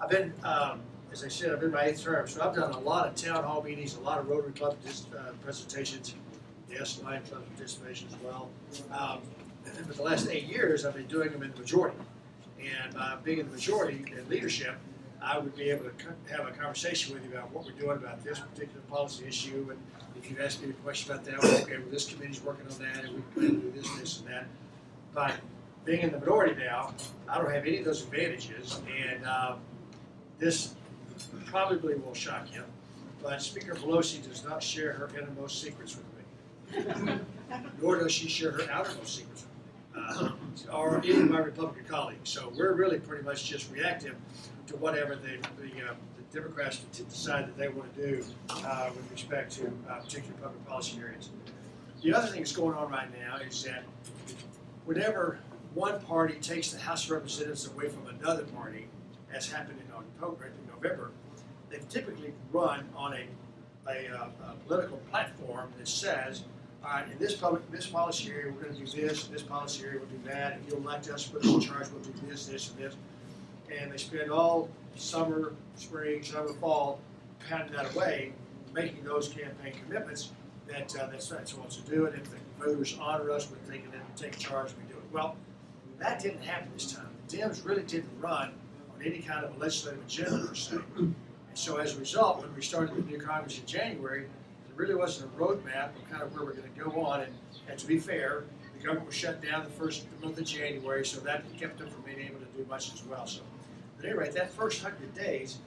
I've been, as I said, I've been my 8th term, so I've done a lot of town hall meetings, a lot of Rotary Club presentations, the S9 Club participation as well. But the last 8 years, I've been doing them in the majority. And being in the majority in leadership, I would be able to have a conversation with you about what we're doing about this particular policy issue. And if you ask me a question about that, well, okay, well, this committee's working on that, and we plan to do this, this, and that. But being in the minority now, I don't have any of those advantages, and this probably will shock you, but Speaker Pelosi does not share her innermost secrets with me, nor does she share her outermost secrets with me, or any of my Republican colleagues. So we're really pretty much just reactive to whatever the Democrats decide that they want to do with respect to particular public policy areas. The other thing that's going on right now is that whenever one party takes the House of Representatives away from another party, as happened in November, they typically run on a political platform that says, all right, in this policy area, we're going to do this, in this policy area, we'll do that. If you elect us, put us in charge, we'll do this, this, and this. And they spend all summer, spring, summer, fall, pounding that away, making those campaign commitments that that's supposed to do. And if the voters honor us with taking charge, we do it. Well, that didn't happen this time. The Dems really didn't run on any kind of a legislative agenda per se. And so as a result, when we started the new Congress in January, there really wasn't a roadmap of kind of where we're going to go on. And to be fair, the government was shut down the month of January, so that kept them from being able to do much as well. So, at any rate, that first 100 days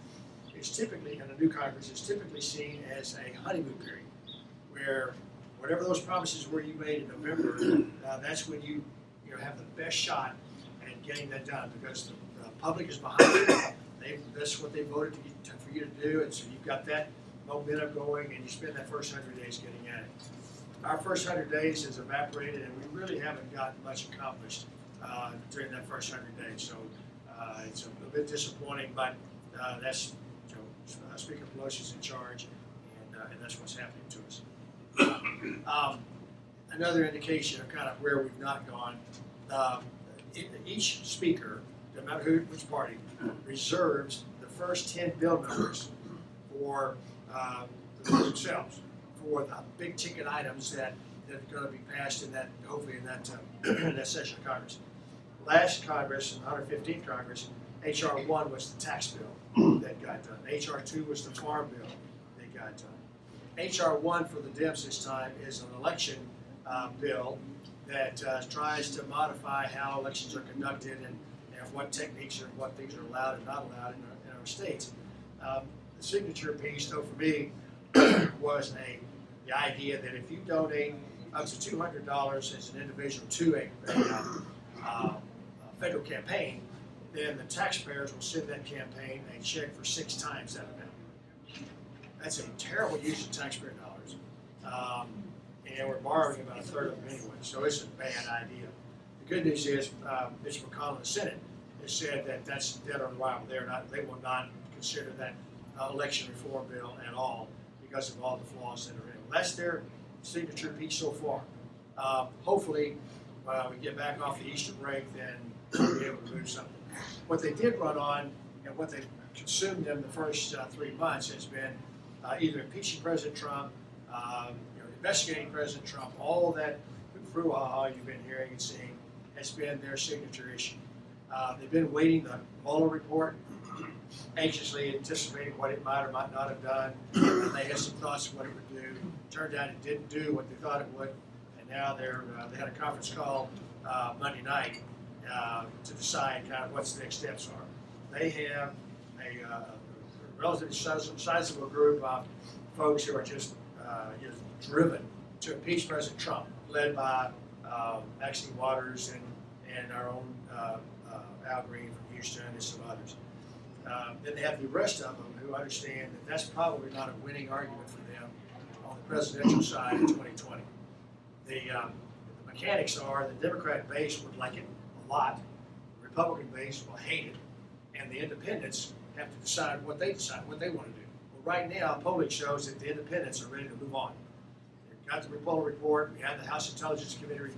is typically, in a new Congress, is typically seen as a honeymoon period, where whatever those promises were you made in November, that's when you have the best shot at getting that done, because the public is behind you. That's what they voted for you to do, and so you've got that momentum going, and you spend that first 100 days getting at it. Our first 100 days has evaporated, and we really haven't gotten much accomplished during that first 100 days. So it's a bit disappointing, but that's Speaker Pelosi's in charge, and that's what's happening to us. Another indication of kind of where we've not gone. Each speaker, no matter which party, reserves the first 10 bill numbers for themselves, for the big ticket items that are going to be passed in that, hopefully in that session of Congress. Last Congress, the 115th Congress, H.R. 1 was the tax bill that got done. H.R. 2 was the farm bill that got done. H.R. 1 for the Dems this time is an election bill that tries to modify how elections are conducted and what techniques and what things are allowed and not allowed in our states. The signature piece, though, for me, was the idea that if you donate up to $200 as an individual to a federal campaign, then the taxpayers will send that campaign a check for 6 times that amount. That's a terrible use of taxpayer dollars. And we're borrowing about a third of them anyway, so it's a bad idea. The good news is Mitch McConnell in the Senate has said that that's dead on arrival. They will not consider that election reform bill at all because of all the flaws that are in it. That's their signature piece so far. Hopefully, we get back off the Easter break, then we'll be able to move something. What they did run on, and what they consumed in the first 3 months, has been either impeaching President Trump, investigating President Trump. All of that brouhaha you've been hearing and seeing has been their signature issue. They've been waiting the Mueller report, anxiously anticipating what it might or might not have done. They had some thoughts of what it would do. Turned out it didn't do what they thought it would, and now they had a conference call Monday night to decide kind of what the next steps are. They have a relatively sizable group of folks who are just driven to impeach President Trump, led by Maxine Waters and our own Al Green from Houston and some others. Then they have the rest of them who understand that that's probably not a winning argument for them on the presidential side in 2020. The mechanics are the Democrat base would like it a lot, the Republican base will hate it, and the independents have to decide what they want to do. Well, right now, polling shows that the independents are ready to move on. They've got the Mueller report, we have the House Intelligence Committee report.